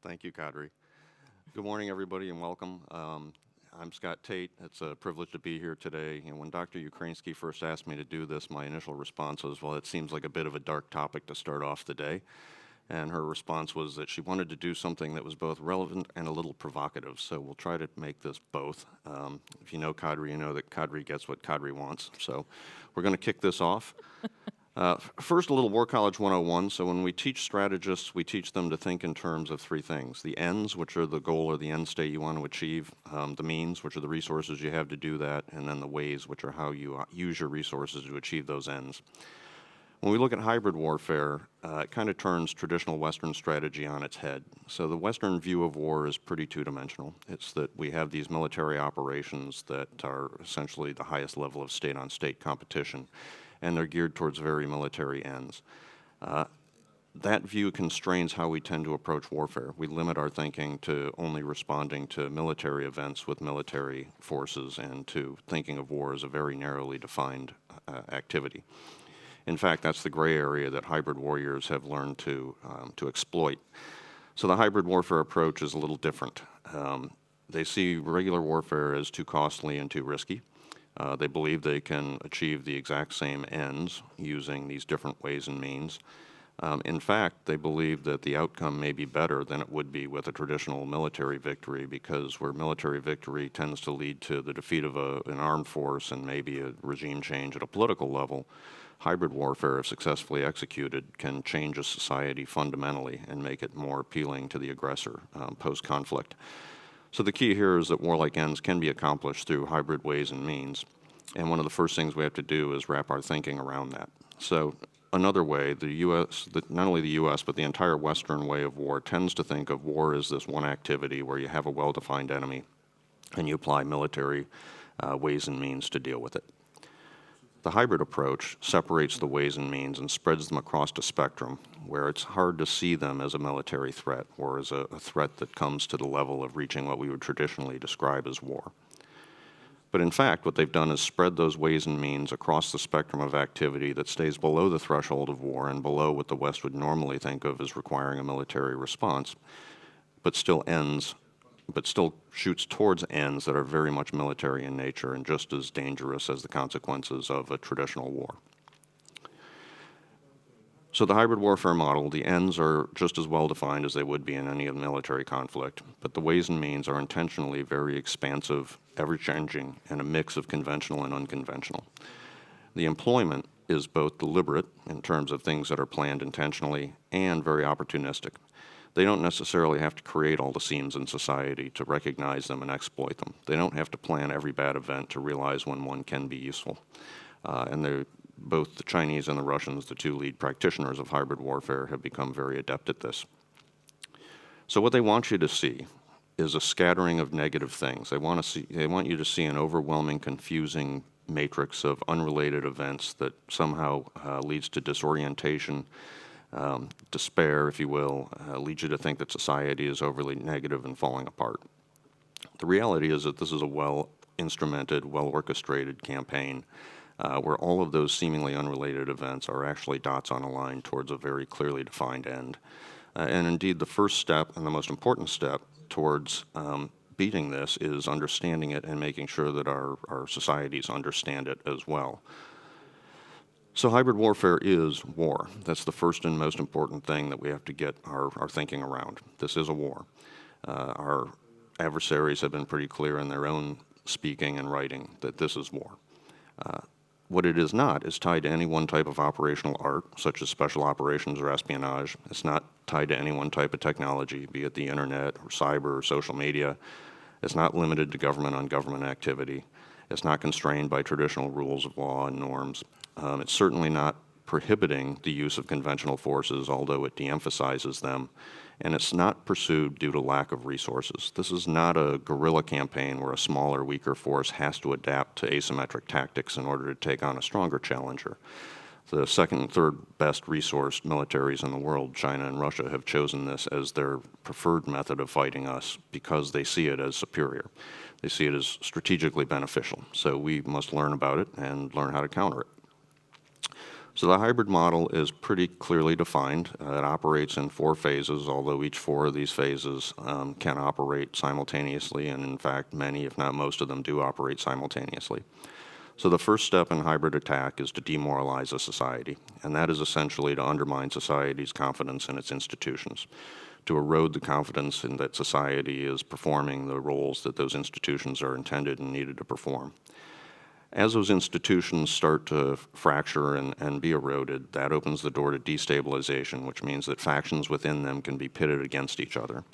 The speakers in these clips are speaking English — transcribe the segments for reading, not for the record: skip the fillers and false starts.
Thank you, Kadri. Good morning, everybody, and welcome. I'm Scott Tate. It's a privilege to be here today. And when Dr. Ukrainsky first asked me to do this, my initial response was, well, it seems like a bit of a dark topic to start off the day. And her response was that she wanted to do something that was both relevant and a little provocative. So we'll try to make this both. If you know Kadri, you know that Kadri gets what Kadri wants. So we're going to kick this off. First, a little War College 101. So when we teach strategists, we teach them to think in terms of three things. The ends, which are the goal or the end state you want to achieve. The means, which are the resources you have to do that. And then the ways, which are how you use your resources to achieve those ends. When we look at hybrid warfare, it kind of turns traditional Western strategy on its head. So the Western view of war is pretty two-dimensional. It's that we have these military operations that are essentially the highest level of state-on-state competition, and they're geared towards very military ends. That view constrains how we tend to approach warfare. We limit our thinking to only responding to military events with military forces and to thinking of war as a very narrowly defined activity. In fact, that's the gray area that hybrid warriors have learned to exploit. So the hybrid warfare approach is a little different. They see regular warfare as too costly and too risky. They believe they can achieve the exact same ends using these different ways and means. In fact, they believe that the outcome may be better than it would be with a traditional military victory, because where military victory tends to lead to the defeat of an armed force and maybe a regime change at a political level, hybrid warfare, if successfully executed, can change a society fundamentally and make it more appealing to the aggressor post-conflict. So the key here is that warlike ends can be accomplished through hybrid ways and means. And one of the first things we have to do is wrap our thinking around that. So another way, the U.S., not only the U.S., but the entire Western way of war tends to think of war as this one activity where you have a well-defined enemy and you apply military ways and means to deal with it. The hybrid approach separates the ways and means and spreads them across a spectrum where it's hard to see them as a military threat or as a threat that comes to the level of reaching what we would traditionally describe as war. But in fact, what they've done is spread those ways and means across the spectrum of activity that stays below the threshold of war and below what the West would normally think of as requiring a military response, but still shoots towards ends that are very much military in nature and just as dangerous as the consequences of a traditional war. So the hybrid warfare model, the ends are just as well defined as they would be in any military conflict, but the ways and means are intentionally very expansive, ever-changing, and a mix of conventional and unconventional. The employment is both deliberate in terms of things that are planned intentionally and very opportunistic. They don't necessarily have to create all the seams in society to recognize them and exploit them. They don't have to plan every bad event to realize when one can be useful. And both the Chinese and the Russians, the two lead practitioners of hybrid warfare, have become very adept at this. So what they want you to see is a scattering of negative things. They want you to see an overwhelming, confusing matrix of unrelated events that somehow leads to disorientation, despair, if you will, leads you to think that society is overly negative and falling apart. The reality is that this is a well-instrumented, well-orchestrated campaign where all of those seemingly unrelated events are actually dots on a line towards a very clearly defined end. And indeed, the first step and the most important step towards beating this is understanding it and making sure that our societies understand it as well. So hybrid warfare is war. That's the first and most important thing that we have to get our thinking around. This is a war. Our adversaries have been pretty clear in their own speaking and writing that this is war. What it is not is tied to any one type of operational art, such as special operations or espionage. It's not tied to any one type of technology, be it the internet or cyber or social media. It's not limited to government-on-government activity. It's not constrained by traditional rules of law and norms. It's certainly not prohibiting the use of conventional forces, although it de-emphasizes them. And it's not pursued due to lack of resources. This is not a guerrilla campaign where a smaller, weaker force has to adapt to asymmetric tactics in order to take on a stronger challenger. The second and third best resourced militaries in the world, China and Russia, have chosen this as their preferred method of fighting us because they see it as superior. They see it as strategically beneficial. So we must learn about it and learn how to counter it. So the hybrid model is pretty clearly defined. It operates in 4 phases, although each 4 of these phases can operate simultaneously, and in fact, many, if not most of them, do operate simultaneously. So the first step in hybrid attack is to demoralize a society, and that is essentially to undermine society's confidence in its institutions, to erode the confidence in that society is performing the roles that those institutions are intended and needed to perform. As those institutions start to fracture and be eroded, that opens the door to destabilization, which means that factions within them can be pitted against each other.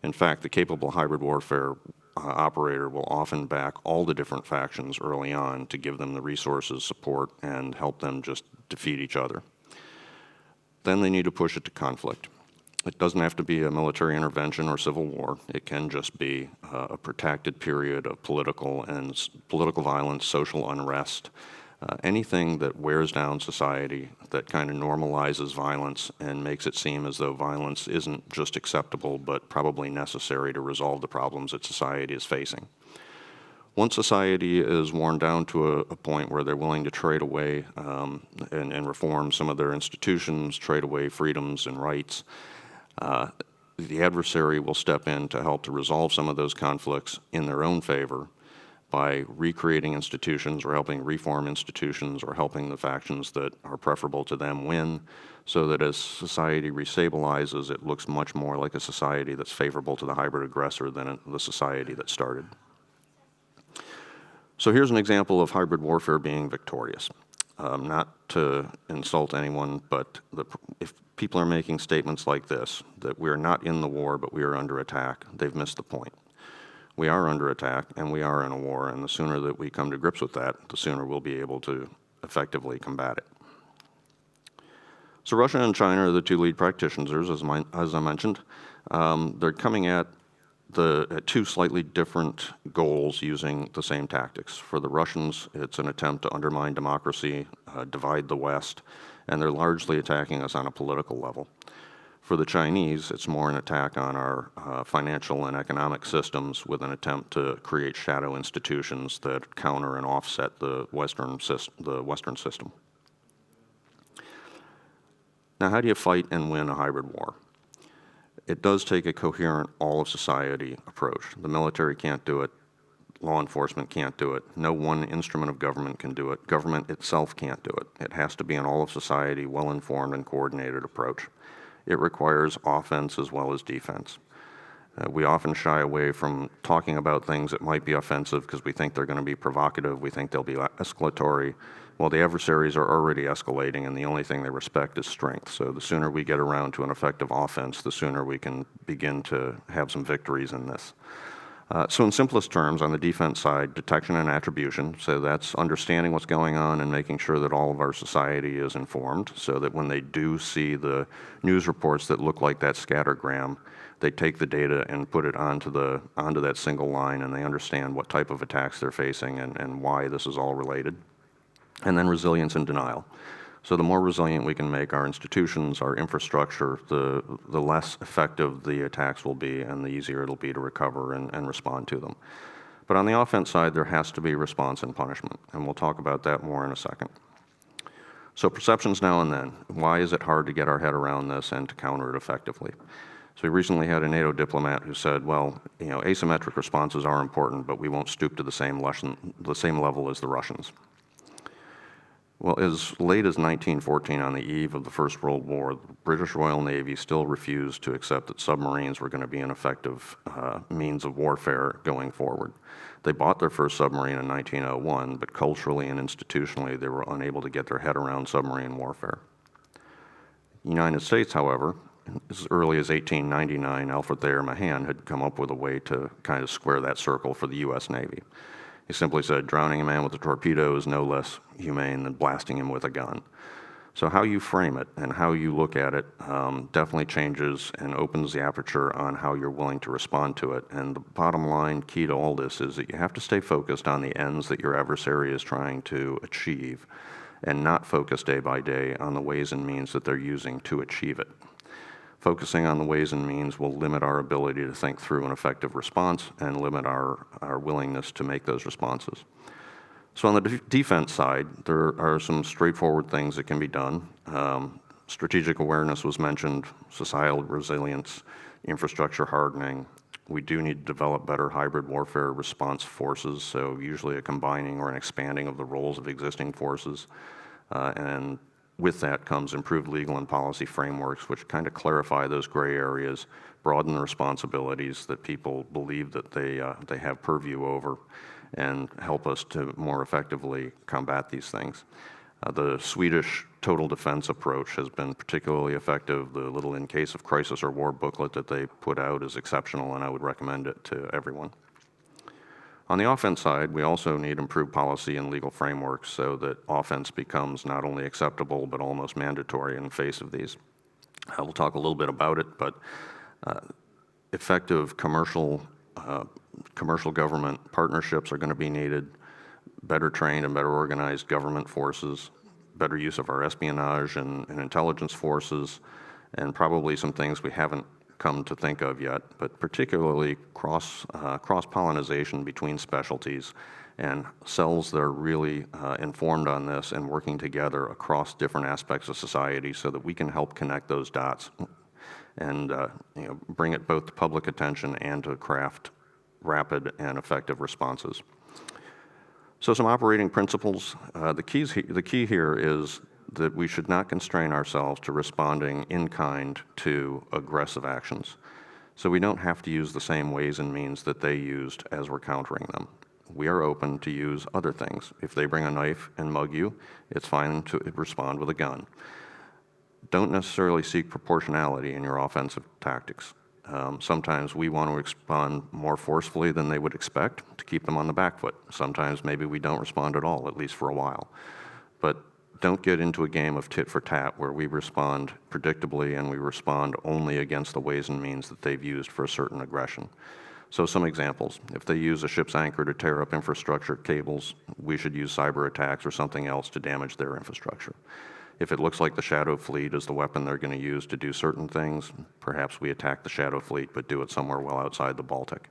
In fact, the capable hybrid warfare operator will often back all the different factions early on to give them the resources, support, and help them just defeat each other. Then they need to push it to conflict. It doesn't have to be a military intervention or civil war. It can just be a protracted period of political violence, social unrest, anything that wears down society, that kind of normalizes violence and makes it seem as though violence isn't just acceptable but probably necessary to resolve the problems that society is facing. Once society is worn down to a point where they're willing to trade away and reform some of their institutions, trade away freedoms and rights, the adversary will step in to help to resolve some of those conflicts in their own favor by recreating institutions or helping reform institutions or helping the factions that are preferable to them win, so that as society restabilizes, it looks much more like a society that's favorable to the hybrid aggressor than the society that started. So here's an example of hybrid warfare being victorious. Not to insult anyone, but if people are making statements like this, that we're not in the war, but we are under attack, they've missed the point. We are under attack, and we are in a war, and the sooner that we come to grips with that, the sooner we'll be able to effectively combat it. So Russia and China are the 2 lead practitioners, as I mentioned. They're coming at 2 slightly different goals using the same tactics. For the Russians, it's an attempt to undermine democracy, divide the West, and they're largely attacking us on a political level. For the Chinese, it's more an attack on our financial and economic systems with an attempt to create shadow institutions that counter and offset the Western system. Now, how do you fight and win a hybrid war? It does take a coherent, all-of-society approach. The military can't do it. Law enforcement can't do it. No one instrument of government can do it. Government itself can't do it. It has to be an all-of-society, well-informed, and coordinated approach. It requires offense as well as defense. We often shy away from talking about things that might be offensive because we think they're going to be provocative. We think they'll be escalatory. Well, the adversaries are already escalating, and the only thing they respect is strength. So the sooner we get around to an effective offense, the sooner we can begin to have some victories in this. So in simplest terms, on the defense side, detection and attribution. So that's understanding what's going on and making sure that all of our society is informed so that when they do see the news reports that look like that scattergram, they take the data and put it onto that single line, and they understand what type of attacks they're facing and why this is all related. And then resilience and denial. So the more resilient we can make our institutions, our infrastructure, the less effective the attacks will be and the easier it'll be to recover and respond to them. But on the offense side, there has to be response and punishment, and we'll talk about that more in a second. So perceptions now and then. Why is it hard to get our head around this and to counter it effectively? So we recently had a NATO diplomat who said, well, asymmetric responses are important, but we won't stoop to the same level as the Russians. Well, as late as 1914, on the eve of the First World War, the British Royal Navy still refused to accept that submarines were going to be an effective means of warfare going forward. They bought their first submarine in 1901, but culturally and institutionally, they were unable to get their head around submarine warfare. The United States, however, as early as 1899, Alfred Thayer Mahan had come up with a way to kind of square that circle for the U.S. Navy. He simply said, drowning a man with a torpedo is no less humane than blasting him with a gun. So how you frame it and how you look at it definitely changes and opens the aperture on how you're willing to respond to it. And the bottom line key to all this is that you have to stay focused on the ends that your adversary is trying to achieve and not focus day by day on the ways and means that they're using to achieve it. Focusing on the ways and means will limit our ability to think through an effective response and limit our willingness to make those responses. So on the defense side, there are some straightforward things that can be done. Strategic awareness was mentioned, societal resilience, infrastructure hardening. We do need to develop better hybrid warfare response forces, so usually a combining or an expanding of the roles of existing forces. And with that comes improved legal and policy frameworks, which kind of clarify those gray areas, broaden the responsibilities that people believe that they have purview over, and help us to more effectively combat these things. The Swedish total defense approach has been particularly effective. The little in case of crisis or war booklet that they put out is exceptional, and I would recommend it to everyone. On the offense side, we also need improved policy and legal frameworks so that offense becomes not only acceptable but almost mandatory in the face of these. We'll talk a little bit about it, but effective commercial government partnerships are going to be needed, better trained and better organized government forces, better use of our espionage and intelligence forces, and probably some things we haven't come to think of yet, but particularly cross-pollination between specialties and cells that are really informed on this and working together across different aspects of society so that we can help connect those dots and bring it both to public attention and to craft rapid and effective responses. So some operating principles. The key here is that we should not constrain ourselves to responding in kind to aggressive actions. So we don't have to use the same ways and means that they used as we're countering them. We are open to use other things. If they bring a knife and mug you, it's fine to respond with a gun. Don't necessarily seek proportionality in your offensive tactics. Sometimes we want to respond more forcefully than they would expect to keep them on the back foot. Sometimes maybe we don't respond at all, at least for a while. But don't get into a game of tit for tat where we respond predictably and we respond only against the ways and means that they've used for a certain aggression. So some examples. If they use a ship's anchor to tear up infrastructure cables, we should use cyber attacks or something else to damage their infrastructure. If it looks like the shadow fleet is the weapon they're going to use to do certain things, perhaps we attack the shadow fleet but do it somewhere well outside the Baltic.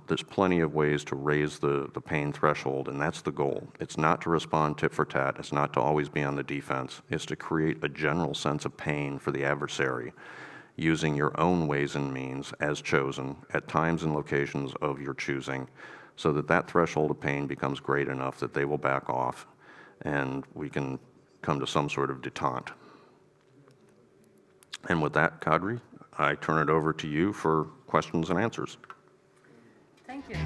There's plenty of ways to raise the pain threshold, and that's the goal. It's not to respond tit for tat. It's not to always be on the defense. It's to create a general sense of pain for the adversary using your own ways and means as chosen at times and locations of your choosing so that that threshold of pain becomes great enough that they will back off and we can come to some sort of detente. And with that, Kadri, I turn it over to you for questions and answers. Thank you.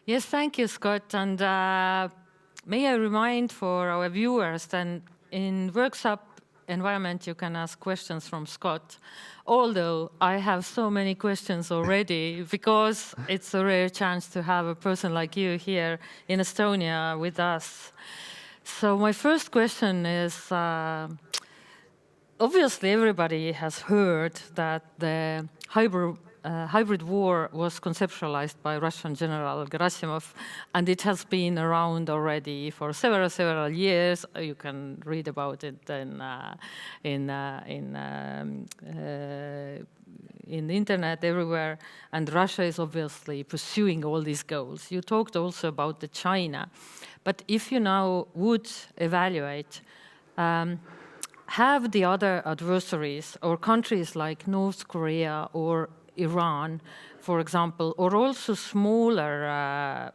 Yes, thank you, Scott. And may I remind for our viewers that in workshop environment you can ask questions from Scott, although I have so many questions already because it's a rare chance to have a person like you here in Estonia with us. So my first question is, obviously everybody has heard that the hybrid war was conceptualized by Russian General Gerasimov, and it has been around already for several years. You can read about it in the internet everywhere, and Russia is obviously pursuing all these goals. You talked also about the China, but if you now would evaluate, have the other adversaries or countries like North Korea or Iran, for example, or also smaller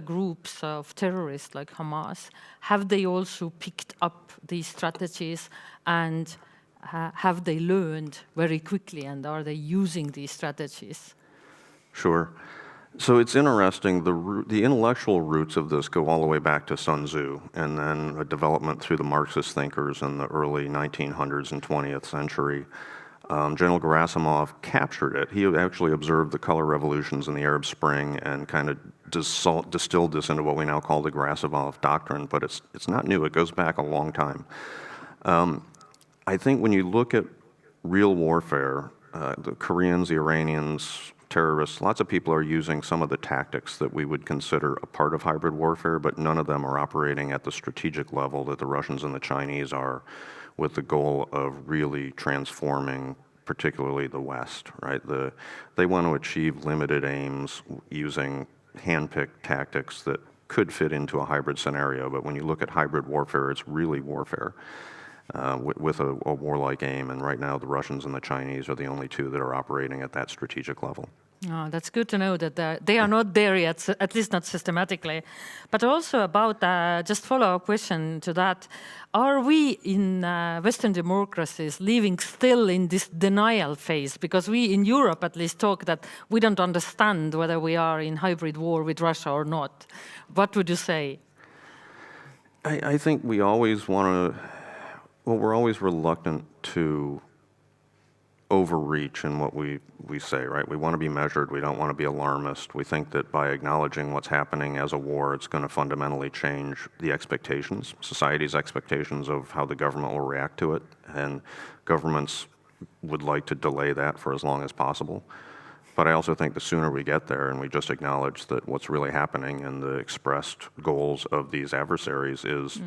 groups of terrorists like Hamas, have they also picked up these strategies and have they learned very quickly, and are they using these strategies? Sure. So it's interesting, the intellectual roots of this go all the way back to Sun Tzu, and then a development through the Marxist thinkers in the early 1900s and 20th century. General Gerasimov captured it. He actually observed the color revolutions in the Arab Spring and kind of distilled this into what we now call the Gerasimov doctrine, but it's not new. It goes back a long time. I think when you look at real warfare, the Koreans, the Iranians, terrorists, lots of people are using some of the tactics that we would consider a part of hybrid warfare, but none of them are operating at the strategic level that the Russians and the Chinese are, with the goal of really transforming particularly the West, right? They want to achieve limited aims using hand-picked tactics that could fit into a hybrid scenario, but when you look at hybrid warfare, it's really warfare with a warlike aim, and right now the Russians and the Chinese are the only two that are operating at that strategic level. Oh, that's good to know that they are not there yet, at least not systematically. But also about, just follow-up question to that, are we in Western democracies living still in this denial phase? Because we in Europe at least talk that we don't understand whether we are in hybrid war with Russia or not. What would you say? I think we always want to, well, we're always reluctant to overreach in what we say, right? We want to be measured. We don't want to be alarmist. We think that by acknowledging what's happening as a war, it's going to fundamentally change the expectations, society's expectations of how the government will react to it. And governments would like to delay that for as long as possible. But I also think the sooner we get there and we just acknowledge that what's really happening and the expressed goals of these adversaries is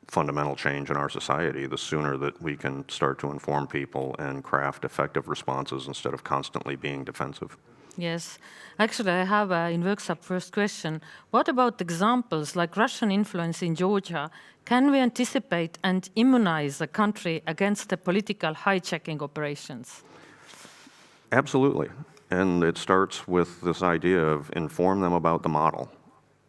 fundamental change in our society, the sooner that we can start to inform people and craft effective responses instead of constantly being defensive. Yes. Actually, I have in workshop first question. What about examples like Russian influence in Georgia? Can we anticipate and immunize a country against the political hijacking operations? Absolutely. And it starts with this idea of inform them about the model.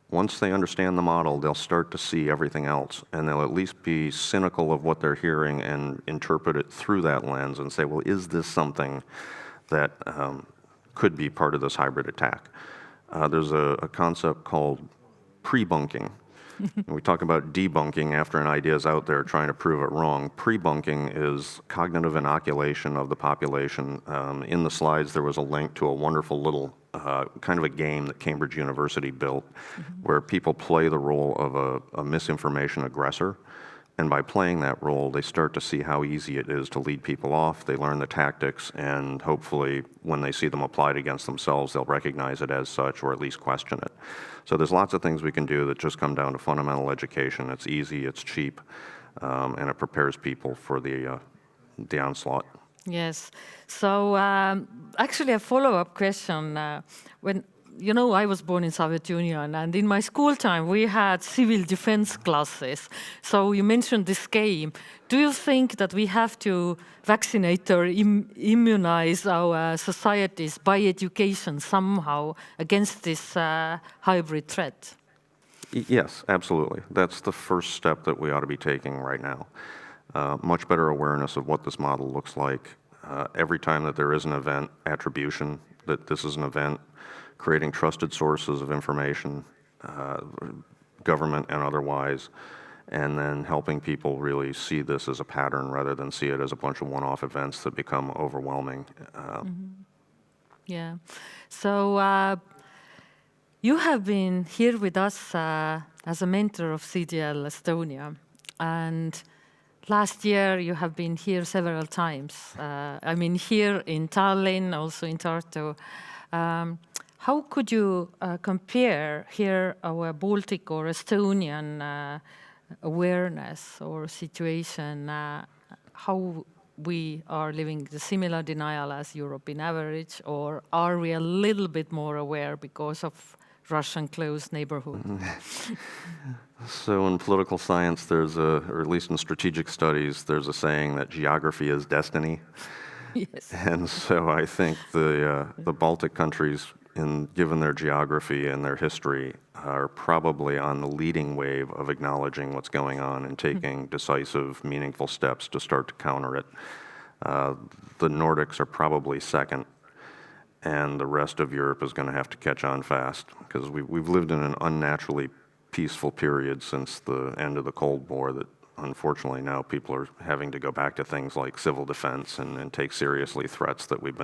Once they understand the model, they'll start to see everything else, and they'll at least be cynical of what they're hearing and interpret it through that lens and say, well, is this something that could be part of this hybrid attack? There's a concept called pre-bunking. We talk about debunking after an idea is out there trying to prove it wrong. Pre-bunking is cognitive inoculation of the population. In the slides, there was a link to a wonderful little kind of a game that Cambridge University built where people play the role of a misinformation aggressor. And by playing that role, they start to see how easy it is to lead people off. They learn the tactics, and hopefully when they see them applied against themselves, they'll recognize it as such or at least question it. So there's lots of things we can do that just come down to fundamental education. It's easy, it's cheap, and it prepares people for the onslaught. Yes. So actually a follow-up question. When I was born in Soviet Union, and in my school time we had civil defense classes. So you mentioned this game. Do you think that we have to vaccinate or immunize our societies by education somehow against this hybrid threat? Yes, absolutely. That's the first step that we ought to be taking right now. Much better awareness of what this model looks like. Every time that there is an event, attribution, that this is an event, creating trusted sources of information, government and otherwise, and then helping people really see this as a pattern rather than see it as a bunch of one-off events that become overwhelming. Yeah. So you have been here with us as a mentor of CDL Estonia, and last year you have been here several times. I mean, here in Tallinn, also in Tartu. How could you compare here our Baltic or Estonian awareness or situation, how we are living the similar denial as Europe in average, or are we a little bit more aware because of Russian close neighborhood? So in political science, or at least in strategic studies, there's a saying that geography is destiny. Yes. And so I think the Baltic countries, given their geography and their history, are probably on the leading wave of acknowledging what's going on and taking decisive, meaningful steps to start to counter it. The Nordics are probably second, and the rest of Europe is going to have to catch on fast, because we've lived in an unnaturally peaceful period since the end of the Cold War that unfortunately now people are having to go back to things like civil defense and take seriously threats that we've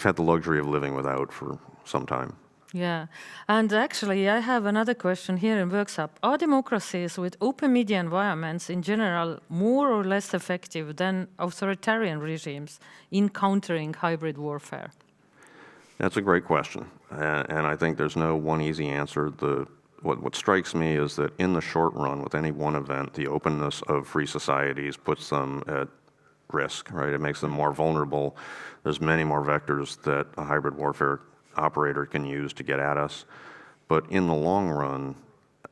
had the luxury of living without for some time. Yeah, and actually I have another question here in workshop. Are democracies with open media environments in general more or less effective than authoritarian regimes in countering hybrid warfare? That's a great question, and I think there's no one easy answer. What strikes me is that in the short run, with any one event, the openness of free societies puts them at risk, right? It makes them more vulnerable. There's many more vectors that a hybrid warfare operator can use to get at us. But in the long run,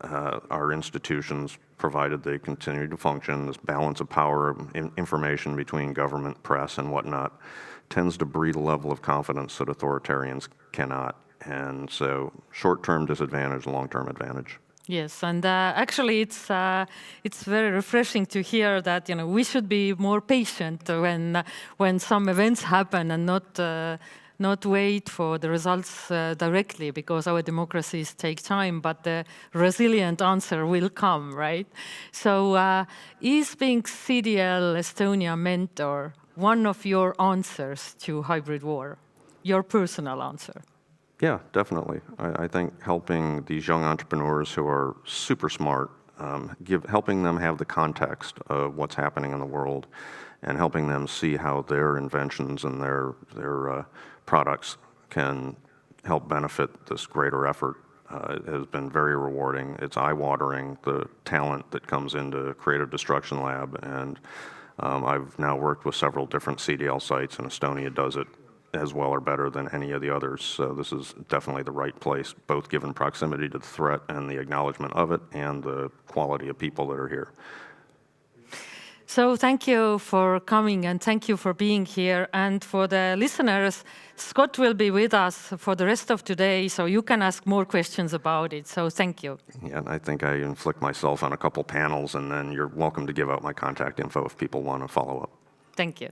our institutions, provided they continue to function, this balance of power, information between government, press, and whatnot, tends to breed a level of confidence that authoritarians cannot. And so short-term disadvantage, long-term advantage. Yes, and actually it's very refreshing to hear that we should be more patient when some events happen and not wait for the results directly, because our democracies take time, but the resilient answer will come, right? So is being CDL Estonia mentor one of your answers to hybrid war, your personal answer? Yeah, definitely. I think helping these young entrepreneurs who are super smart, helping them have the context of what's happening in the world, and helping them see how their inventions and their products can help benefit this greater effort has been very rewarding. It's eye-watering, the talent that comes into Creative Destruction Lab, and I've now worked with several different CDL sites, and Estonia does it as well or better than any of the others. So this is definitely the right place, both given proximity to the threat and the acknowledgement of it, and the quality of people that are here. So thank you for coming, and thank you for being here. And for the listeners, Scott will be with us for the rest of today, so you can ask more questions about it. So thank you. Yeah, and I think I inflict myself on a couple panels, and then you're welcome to give out my contact info if people want to follow up. Thank you.